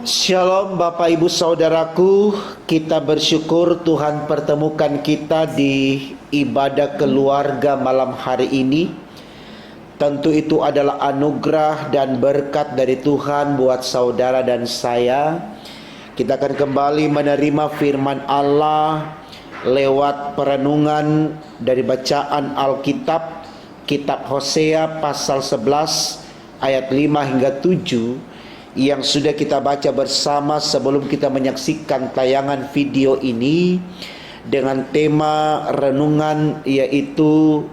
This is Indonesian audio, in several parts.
Shalom Bapak Ibu Saudaraku, kita bersyukur Tuhan pertemukan kita di ibadah keluarga malam hari ini. Tentu itu adalah anugerah dan berkat dari Tuhan buat saudara dan saya. Kita akan kembali menerima firman Allah lewat perenungan dari bacaan Alkitab, Kitab Hosea pasal 11 ayat 5 hingga 7 yang sudah kita baca bersama sebelum kita menyaksikan tayangan video ini dengan tema renungan, yaitu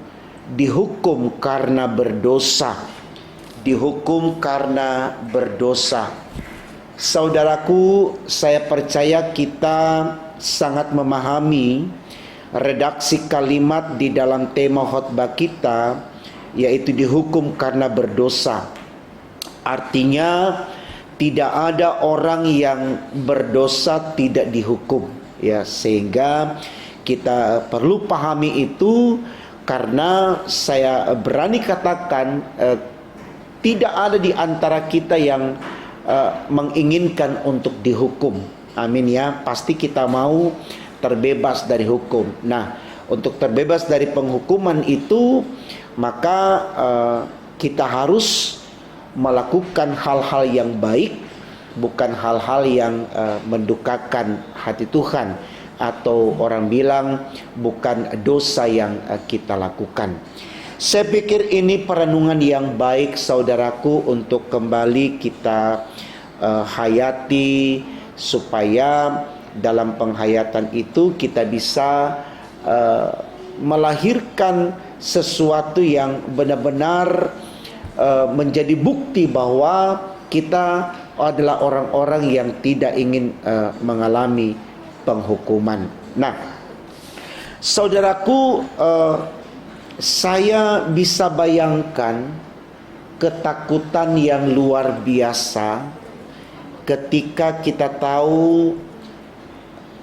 dihukum karena berdosa. Dihukum karena berdosa. Saudaraku, saya percaya kita sangat memahami redaksi kalimat di dalam tema khotbah kita, yaitu dihukum karena berdosa. Artinya tidak ada orang yang berdosa tidak dihukum, ya, sehingga kita perlu pahami itu. Karena saya berani katakan tidak ada di antara kita yang menginginkan untuk dihukum. Amin ya. Pasti kita mau terbebas dari hukum. Nah, untuk terbebas dari penghukuman itu, maka kita harus melakukan hal-hal yang baik, bukan hal-hal yang mendukakan hati Tuhan, atau orang bilang bukan dosa yang kita lakukan. Saya pikir ini perenungan yang baik saudaraku untuk kembali kita hayati, supaya dalam penghayatan itu kita bisa melahirkan sesuatu yang benar-benar menjadi bukti bahwa kita adalah orang-orang yang tidak ingin mengalami penghukuman. Nah, saudaraku, saya bisa bayangkan ketakutan yang luar biasa ketika kita tahu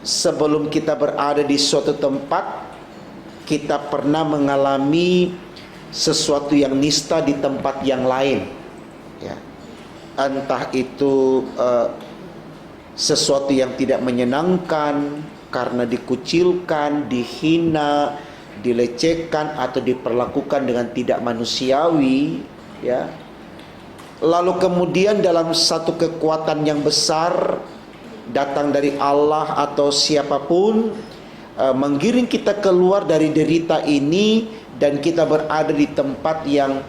sebelum kita berada di suatu tempat, kita pernah mengalami sesuatu yang nista di tempat yang lain, ya. Entah itu sesuatu yang tidak menyenangkan karena dikucilkan, dihina, dilecehkan, atau diperlakukan dengan tidak manusiawi, ya. Lalu kemudian dalam satu kekuatan yang besar datang dari Allah atau siapapun, menggiring kita keluar dari derita ini, dan kita berada di tempat yang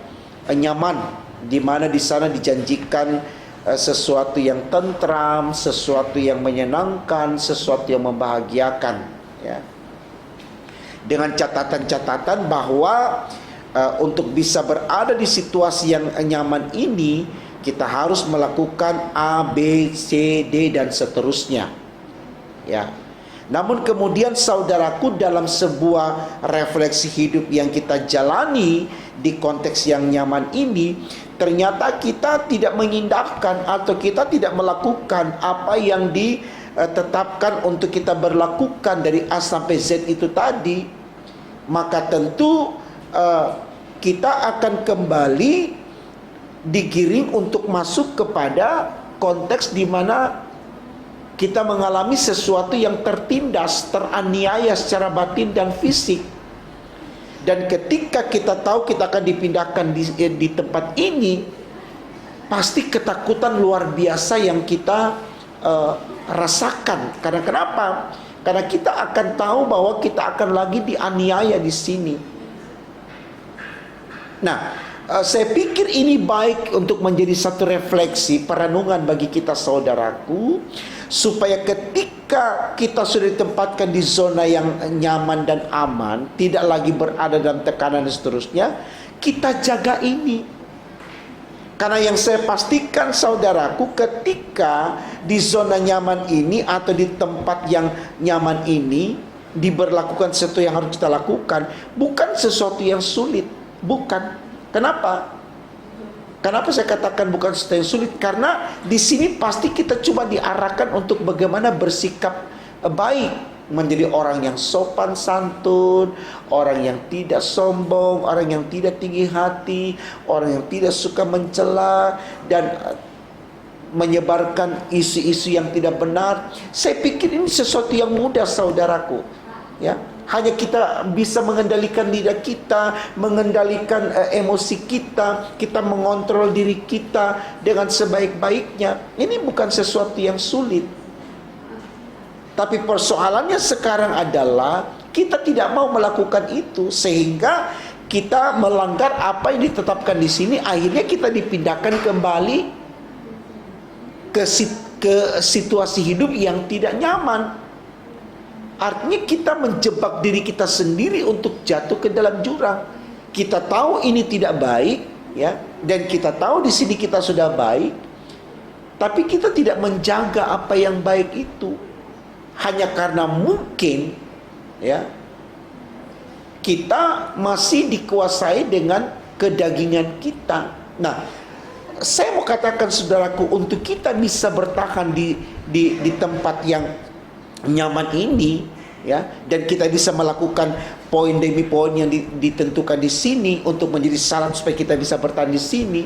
nyaman, di mana di sana dijanjikan sesuatu yang tentram, sesuatu yang menyenangkan, sesuatu yang membahagiakan, ya. Dengan catatan-catatan bahwa untuk bisa berada di situasi yang nyaman ini, kita harus melakukan A, B, C, D dan seterusnya, ya. Namun kemudian saudaraku, dalam sebuah refleksi hidup yang kita jalani di konteks yang nyaman ini, ternyata kita tidak mengindahkan atau kita tidak melakukan apa yang ditetapkan untuk kita berlakukan dari A sampai Z itu tadi. Maka tentu kita akan kembali digiring untuk masuk kepada konteks di mana kita mengalami sesuatu yang tertindas, teraniaya secara batin dan fisik. Dan ketika kita tahu kita akan dipindahkan di tempat ini, pasti ketakutan luar biasa yang kita rasakan. Karena kenapa? Karena kita akan tahu bahwa kita akan lagi dianiaya di sini. Nah, saya pikir ini baik untuk menjadi satu refleksi perenungan bagi kita saudaraku, supaya ketika kita sudah ditempatkan di zona yang nyaman dan aman, tidak lagi berada dalam tekanan dan seterusnya, kita jaga ini. Karena yang saya pastikan saudaraku, ketika di zona nyaman ini atau di tempat yang nyaman ini diberlakukan sesuatu yang harus kita lakukan, bukan sesuatu yang sulit, bukan. Kenapa? Kenapa saya katakan bukan sesuatu yang sulit? Karena di sini pasti kita cuma diarahkan untuk bagaimana bersikap baik, menjadi orang yang sopan santun, orang yang tidak sombong, orang yang tidak tinggi hati, orang yang tidak suka mencela, dan menyebarkan isu-isu yang tidak benar. Saya pikir ini sesuatu yang mudah, saudaraku. Ya, hanya kita bisa mengendalikan lidah kita, mengendalikan emosi kita, kita mengontrol diri kita dengan sebaik-baiknya. Ini bukan sesuatu yang sulit. Tapi persoalannya sekarang adalah kita tidak mau melakukan itu, sehingga kita melanggar apa yang ditetapkan di sini. Akhirnya kita dipindahkan kembali ke situasi hidup yang tidak nyaman. Artinya kita menjebak diri kita sendiri untuk jatuh ke dalam jurang. Kita tahu ini tidak baik, ya, dan kita tahu di sini kita sudah baik, tapi kita tidak menjaga apa yang baik itu. Hanya karena mungkin, ya, kita masih dikuasai dengan kedagingan kita. Nah, saya mau katakan, saudaraku, untuk kita bisa bertahan di tempat yang nyaman ini, ya, dan kita bisa melakukan poin demi poin yang ditentukan di sini untuk menjadi syarat supaya kita bisa bertahan di sini,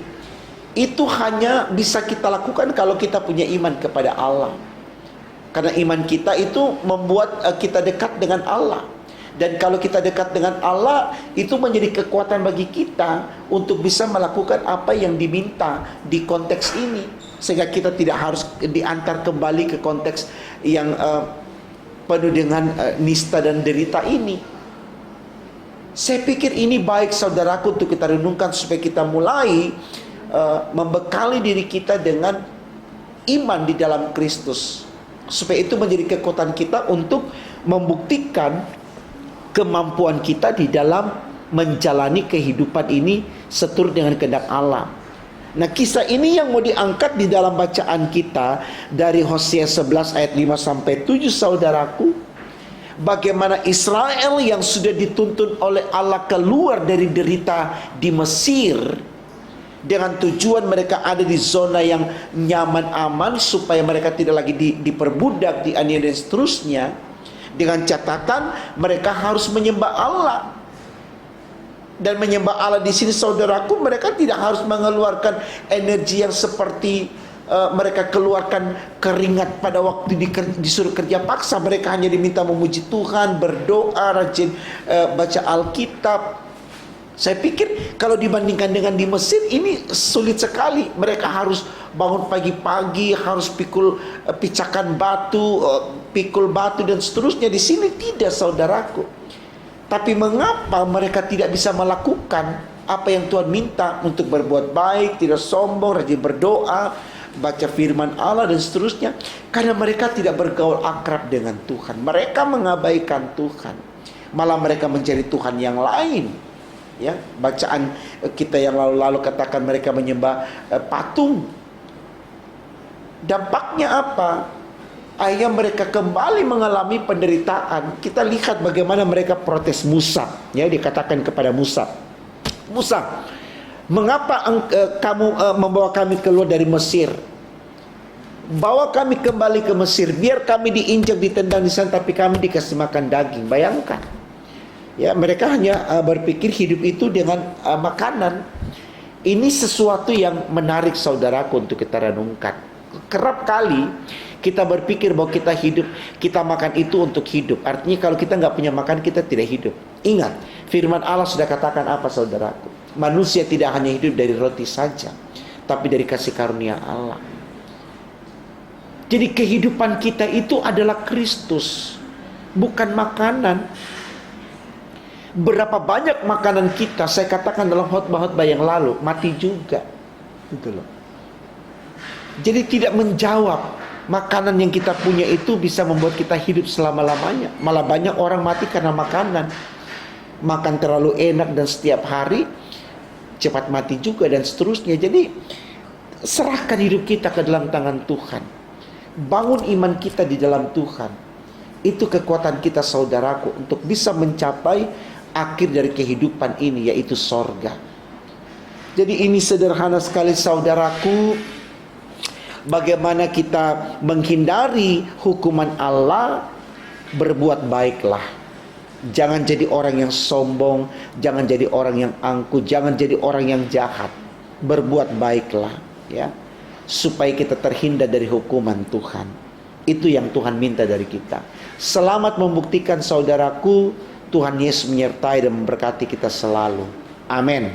itu hanya bisa kita lakukan kalau kita punya iman kepada Allah. Karena iman kita itu membuat kita dekat dengan Allah. Dan kalau kita dekat dengan Allah, itu menjadi kekuatan bagi kita untuk bisa melakukan apa yang diminta di konteks ini, sehingga kita tidak harus diantar kembali ke konteks yang penuh dengan nista dan derita ini. Saya pikir ini baik, saudaraku, untuk kita renungkan supaya kita mulai membekali diri kita dengan iman di dalam Kristus, supaya itu menjadi kekuatan kita untuk membuktikan kemampuan kita di dalam menjalani kehidupan ini seturut dengan kehendak Allah. Nah, kisah ini yang mau diangkat di dalam bacaan kita dari Hosea 11 ayat 5 sampai 7, saudaraku. Bagaimana Israel yang sudah dituntun oleh Allah keluar dari derita di Mesir, dengan tujuan mereka ada di zona yang nyaman aman supaya mereka tidak lagi diperbudak, dianiaya dan seterusnya. Dengan catatan mereka harus menyembah Allah. Dan menyembah Allah di sini, saudaraku, mereka tidak harus mengeluarkan energi yang seperti mereka keluarkan keringat pada waktu disuruh kerja paksa. Mereka hanya diminta memuji Tuhan, berdoa, rajin baca Alkitab. Saya pikir kalau dibandingkan dengan di Mesir, ini sulit sekali. Mereka harus bangun pagi-pagi, harus picakan batu, pikul batu dan seterusnya. Di sini tidak, saudaraku. Tapi mengapa mereka tidak bisa melakukan apa yang Tuhan minta untuk berbuat baik, tidak sombong, rajin berdoa, baca firman Allah dan seterusnya? Karena mereka tidak bergaul akrab dengan Tuhan. Mereka mengabaikan Tuhan. Malah mereka mencari Tuhan yang lain. Ya, bacaan kita yang lalu-lalu katakan mereka menyembah patung. Dampaknya apa? Akhirnya mereka kembali mengalami penderitaan. Kita lihat bagaimana mereka protes Musa. Ya, dikatakan kepada Musa, Musa, mengapa kamu membawa kami keluar dari Mesir? Bawa kami kembali ke Mesir. Biar kami diinjak, ditendang di sana, tapi kami dikasih makan daging. Bayangkan. Ya, mereka hanya berpikir hidup itu dengan makanan. Ini sesuatu yang menarik, saudaraku, untuk kita renungkan. Kerap kali kita berpikir bahwa kita hidup, kita makan itu untuk hidup. Artinya kalau kita nggak punya makan, kita tidak hidup. Ingat, firman Allah sudah katakan apa, saudaraku? Manusia tidak hanya hidup dari roti saja, tapi dari kasih karunia Allah. Jadi kehidupan kita itu adalah Kristus, bukan makanan. Berapa banyak makanan kita, saya katakan dalam khotbah-khotbah yang lalu, mati juga, gitu loh. Jadi tidak menjawab. Makanan yang kita punya itu bisa membuat kita hidup selama-lamanya. Malah banyak orang mati karena makanan. Makan terlalu enak dan setiap hari cepat mati juga dan seterusnya. Jadi serahkan hidup kita ke dalam tangan Tuhan. Bangun iman kita di dalam Tuhan. Itu kekuatan kita, saudaraku, untuk bisa mencapai akhir dari kehidupan ini, yaitu sorga. Jadi ini sederhana sekali, saudaraku, bagaimana kita menghindari hukuman Allah. Berbuat baiklah. Jangan jadi orang yang sombong, jangan jadi orang yang angkuh, jangan jadi orang yang jahat. Berbuat baiklah, ya. supaya kita terhindar dari hukuman Tuhan. Itu yang Tuhan minta dari kita. Selamat membuktikan saudaraku, Tuhan Yesus menyertai dan memberkati kita selalu. Amin.